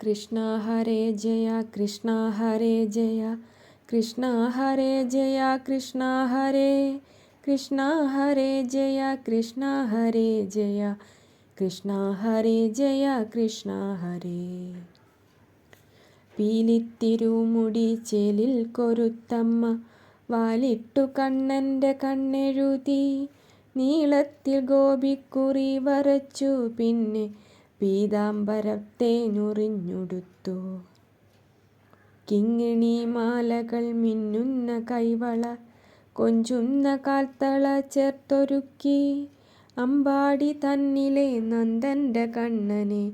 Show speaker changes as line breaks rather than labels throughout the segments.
കൃഷ്ണ ഹരേ ജയ കൃഷ്ണ ഹരേ ജയ കൃഷ്ണ ഹരേ ജയ കൃഷ്ണ ഹരേ കൃഷ്ണ ഹരേ ജയ കൃഷ്ണ ഹരേ ജയ കൃഷ്ണ ഹരേ ജയ കൃഷ്ണ ഹരേ. പീലിത്തിരുമുടി ചേലിൽ കൊരുത്തമ്മ വാലിട്ടു കണ്ണൻ്റെ കണ്ണെഴുതി നീളത്തിൽ ഗോപിക്കുറി വരച്ചു പിന്നെ പീതാംബരത്തെ ഞൊറിഞ്ഞുടുത്തു. കിങ്ങിണി മാലകൾ മിന്നുന്ന കൈവള കൊഞ്ചുന്ന കാൽത്തള ചേർത്തൊരുക്കി അമ്പാടി തന്നിലെ നന്ദൻ്റെ കണ്ണനെ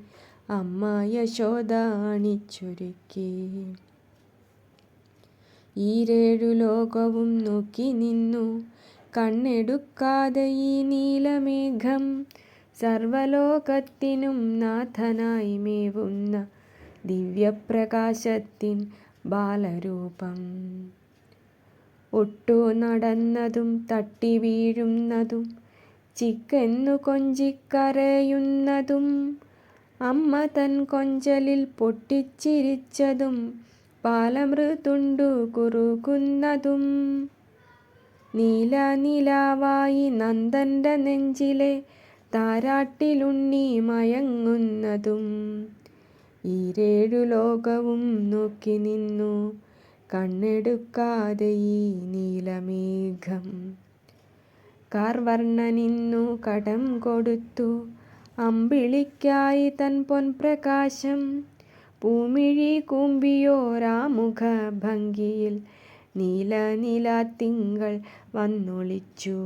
അമ്മ യശോദ അണിച്ചൊരുക്കി. ഈരേഴു ലോകവും നോക്കി നിന്നു കണ്ണെടുക്കാതെ ഈ നീലമേഘം സർവലോകത്തിനും നാഥനായി മേവുന്ന ദിവ്യപ്രകാശത്തിൻ ബാലരൂപം. ഒട്ടു നടന്നതും തട്ടി വീഴുന്നതും ചിക്കെന്നു കൊഞ്ചിക്കരയുന്നതും അമ്മ തൻ കൊഞ്ചലിൽ പൊട്ടിച്ചിരിച്ചതും പാലമൃതുണ്ടു കുറുകുന്നതും നീലനിലാവായി നന്ദൻ്റെ നെഞ്ചിലെ താരാട്ടിലുണ്ണി മയങ്ങുന്നതും ഈരേഴു ലോകവും നോക്കി നിന്നു കണ്ണെടുക്കാതെ ഈ നീലമേഘം. കാർവർണ്ണനിന്നു കടം കൊടുത്തു അമ്പിളിക്കായി തൻ പൊൻപ്രകാശം പൂമിഴി കൂമ്പിയോരാമുഖ ഭംഗിയിൽ നീലനിലാത്തിങ്കൾ വന്നൊളിച്ചു.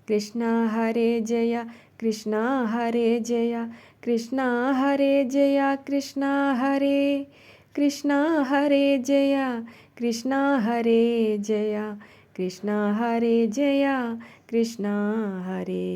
കൃഷ്ണ ഹരേ ജയ കൃഷ്ണ ഹരേ ജയ കൃഷ്ണ ഹരേ ജയ കൃഷ്ണ ഹരേ കൃഷ്ണ ഹരേ ജയ കൃഷ്ണ ഹരേ ജയ കൃഷ്ണ ഹരേ ജയ കൃഷ്ണ ഹരേ.